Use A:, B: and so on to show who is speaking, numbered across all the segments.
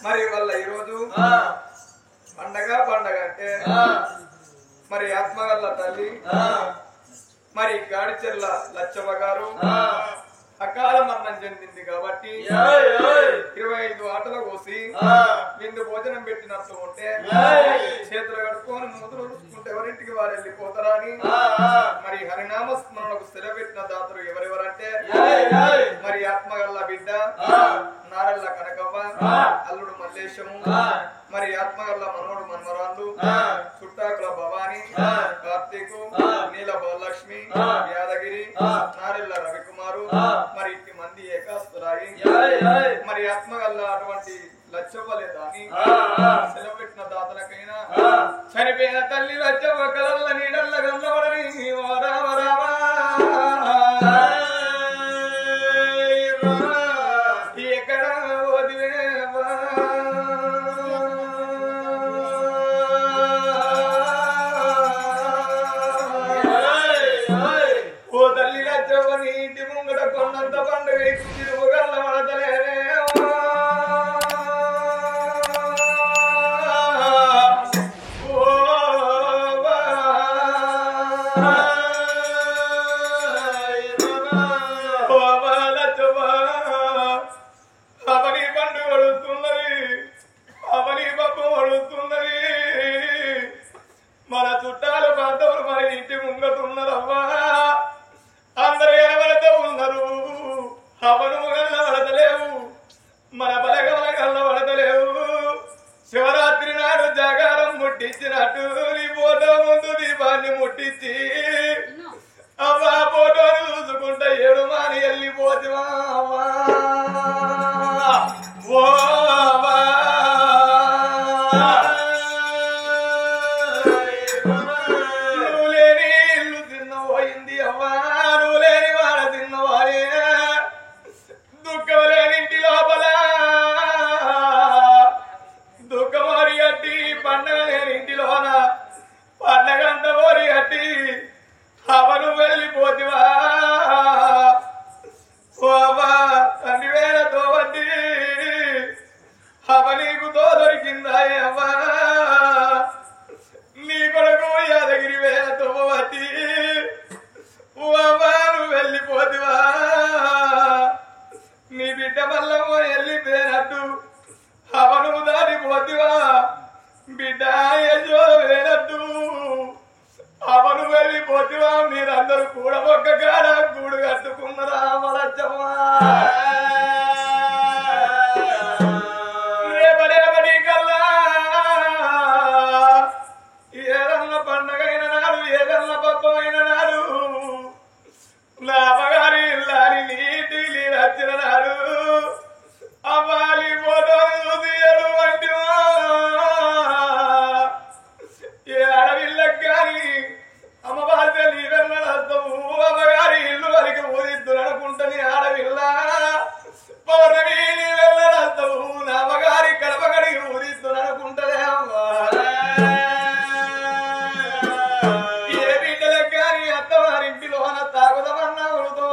A: మరి వల్ల ఈరోజు పండగ పండగ అంటే మరి ఆత్మగల్ల తల్లి మరి గాడిచెర్ల లచ్చమ్మ గారు అకాల మరణం చెందింది కాబట్టి 25 ఆటలు కోసి విందు భోజనం పెట్టినట్టు ఉంటే చేతులు కడుక్కొని మూతులు చూసుకుంటే ఎవరింటికి వారు వెళ్ళిపోతారా అని మరి హరినామ స్మరణకు సెలవెట్టిన దాతలు ఎవరెవరంటే మరి ఆత్మగల్ల బిడ్డ నారల్ల కనకవ్వ అల్లుడు మల్లేశము మరి ఆత్మగల్ల మనోడు మన్మరాళ్ళు చుట్టాకుల భవాని కార్తీకు నీల బలలక్ష్మి యాదగిరి నారెల్ల రవికుమారు మరి ఇంటి మంది ఏకాస్తురాయి మరి ఆత్మగల్ల అటువంటి లచ్చవ్వలేదా అని సెలవు పెట్టిన దాతలకైనా చనిపోయిన తల్లి లచ్చవ్వ కలల్ల నీడల్ల గల్లవడని రామ రామ ఎక్కడ వదిలేవా ఓ తల్లి లచ్చవ్వ నీ ఇంటి ముంగట కొన్నంత పండుగ తిరుగుగల్ల వడతలేరే అవని పండు వడుతున్నది అవని పప్పు వడుతున్నది మన చుట్టాలు బాంధవులు మన ఇంటి ముంగతున్నరవ్వా అందరూ ఎవరితో ఉన్నారు అవను గల్ల వడతలేవు మన బలగల గల్ల వడతలేవు శివరాత్రి నాడు జాగారం ముట్టించినట్టు నీ ఫోటో ముందు దీపాన్ని ముట్టించి అవ్వా ఫోటోను చూసుకుంటా ఏడు మాని వెళ్ళిపోతివా ఓ నువ్వు లేని ఇల్లు తిన్నపోయింది అవ్వా నువ్వు లేని వాడ తిన్నవాడే దుఃఖం లేని ఇంటి లోపల దుఃఖమోరి అట్టి పండగ లేని ఇంటిలోన పండగంత ఓరి అట్టి అవను వెళ్ళిపోతివా ఓ అవ్వా తండ్రి వేలతో వడ్డీ అవ నీకు తో దొరికిందా అవ్వా నీ కొడుకు యాదగిరి వేలతో వడ్డీ ఓ అవ్వా నువ్వు వెళ్ళిపోతివా నీ బిడ్డ మల్లమ్మ వెళ్ళిపోయినట్టు అవను దాటిపోతివా బిడ్డ యజో వేనట్టు అవను వెళ్ళిపోతివా మీరందరూ కూడా ఒక్క కాడ గూడు కట్టుకున్నారా మలచ్చమ్మా రేపటి కల్లా ఏదన్న పండగైన నాడు ఏదన్న పప్పమైన నాడు నా అమ్మగారి ఇల్లాని నీటిలి వచ్చిన నాడు అమ్మాలి ఫోటోలు చూసి ఎటువంటి ఏ అడవిళ్ళకి కానీ అమ్మ బాధ నీ వెళ్ళడము అమ్మగారి ఇల్లు వరకు ఊదిద్దులు అనుకుంటని ఆడవిల్ల పౌర్ణమి నీ వెళ్ళడము నా అమ్మగారి కడపగడికి ఊదిద్దులు అనుకుంటదే అమ్మా ఏ బిడ్డలకు కానీ అత్తవారింటిలోన తాగుదమన్నా ఉడుతో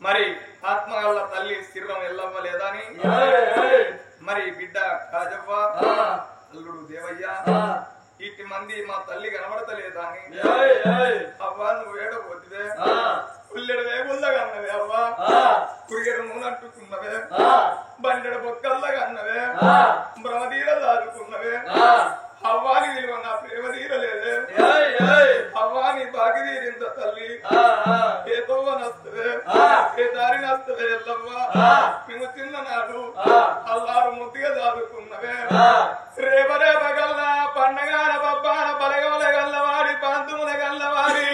A: మరి ఆత్మగల్ల తల్లి స్థిరం ఎల్లమ్మ లేదని మరి బిడ్డ కాజవ్వ అల్లుడు దేవయ్య ఇట్టి మంది మా తల్లి కనబడతలేదా అని అవ్వా నువ్వు ఏడబోతువే పుల్లెడు వేగుల్లగా అన్నవే అవ్వా కురిగెడు నూనట్టుకున్నవే బండెడ బొక్కల్లగా అన్నవే భ్రమదీర దాదుకున్నవే అవ్వాని విలువ నా ప్రేమ తీరలేదే అవ్వాని బాకి తీరింత తల్లి ఏ తోవ నస్తవే ఏ దారి నస్తవే ఎల్లవ్వ మేము చిన్ననాడు అల్లారు ముద్దుగా దాదుకున్నవే రేపరేప గల్లా పండగాన పబ్బాన బలగమల గల్లవాడి పంతుముల గల్లవాడి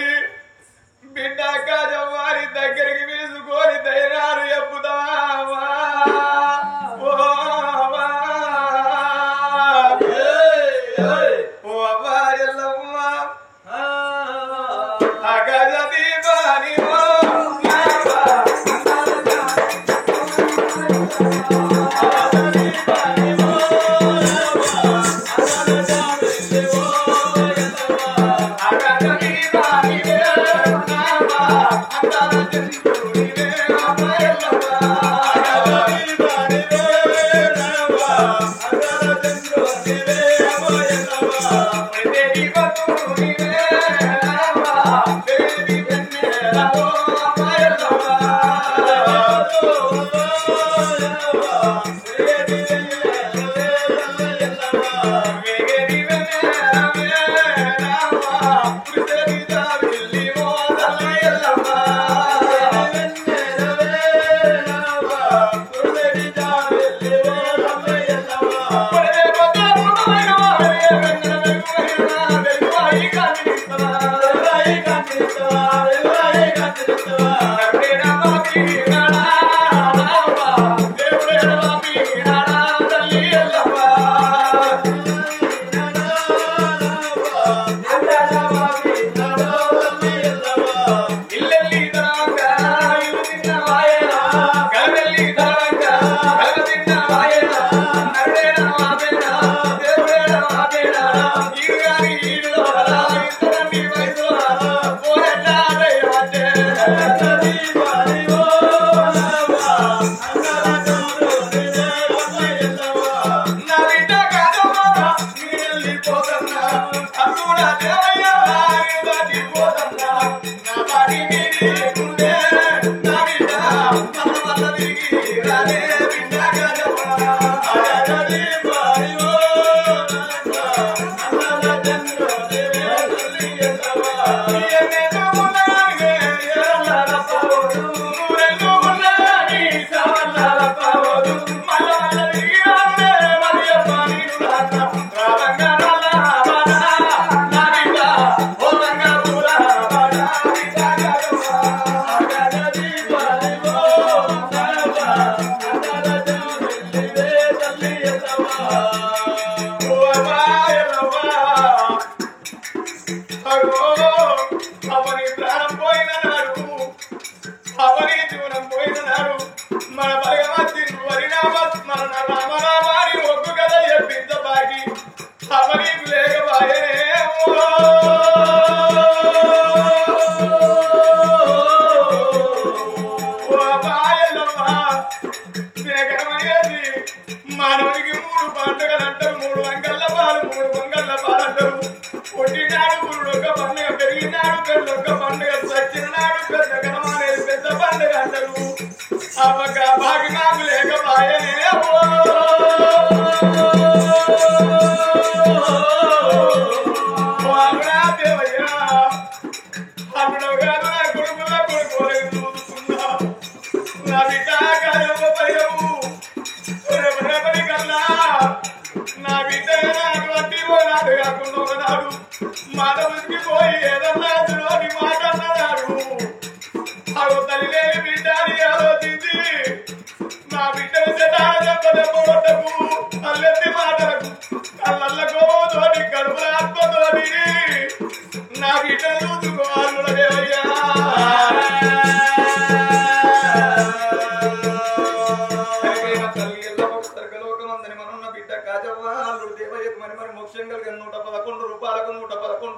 A: బిడ్డ కాజవ్వారి దగ్గరికి పిలుచుకొని ధైర్యాలు ఎప్పుతావా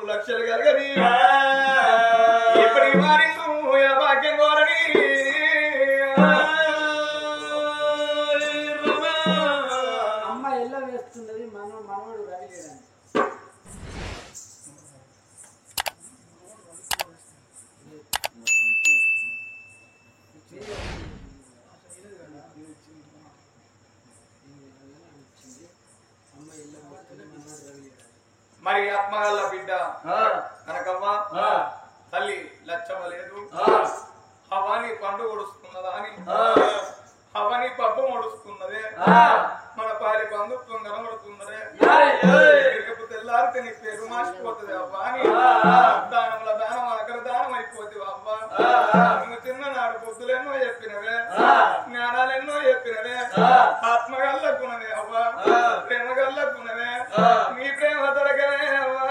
A: లక్షలు ఆత్మగల్ల బిడ్డ కనకవ్వ తల్లి లచ్చమ్మ లేదు హవాని పండు ఒడుస్తున్నదా అని హవాని పప్పు ఒడుస్తున్నదే మన పాలి బంధుత్వం కనబడుతున్నదే తెల్లారితే నీ పేరు మార్చిపోతుంది అవ్వ అని దానముల దానం అక్కడ దానం అయిపోతుంది అవ్వ నువ్వు చిన్ననాడు బుద్ధులెన్నో చెప్పినవే జ్ఞానాలెన్నో చెప్పినవే ఆత్మగల్ల గుణవే అవ్వ ప్రేమగల్ల గుణవే నీ ప్రేమ దొరకనే అవ్వా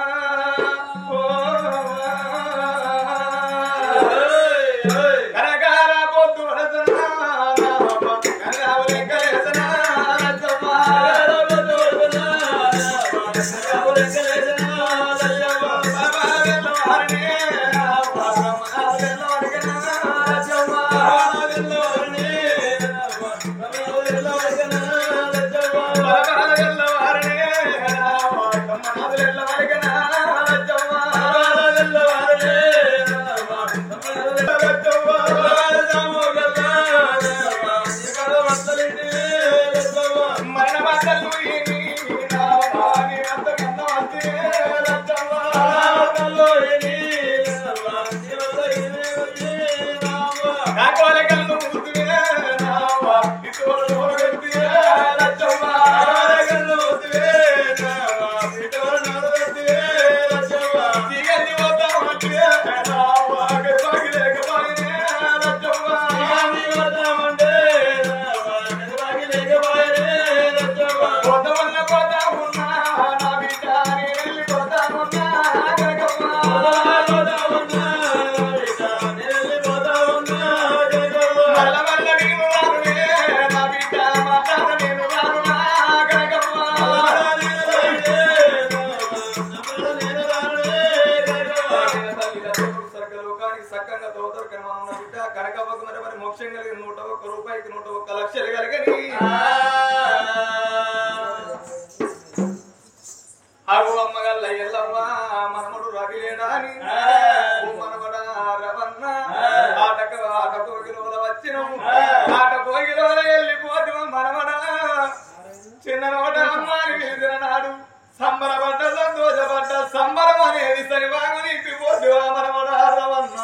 A: చిన్ననోట అమ్మాని పిలిచిన నాడు సంబరపడ్డ సంతోషపడ్డ సంబరం అనేది సరిబాగు నింపిపోతు మనమడ రవన్న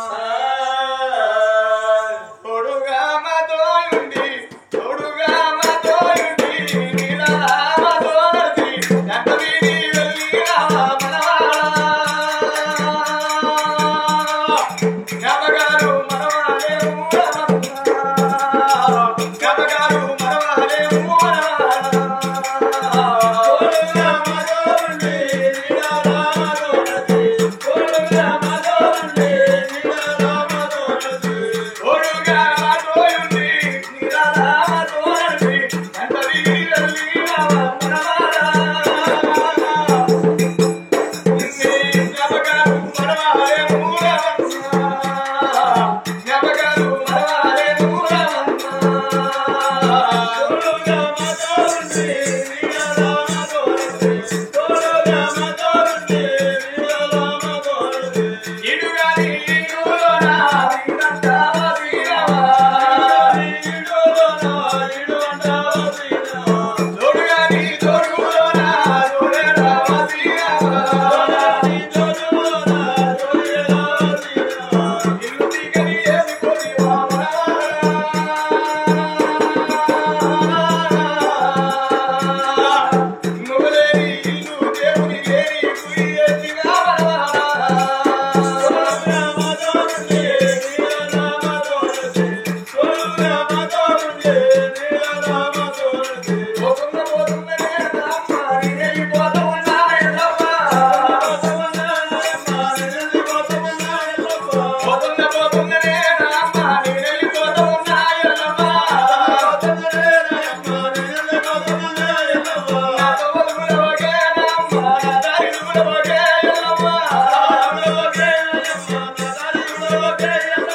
A: తోడుగా మాతోయుండి తోడుగా మాతోయుండి నీలా మాతోనది ఎంత వీడి వెళ్ళిరా మనవాడా జ్ఞాపకాలు మనవాడే జ్ఞాపకాలు మనవాడే
B: Yeah.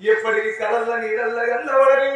A: ఎప్పటికి కలల్ల నీడల్ల గల్లవడని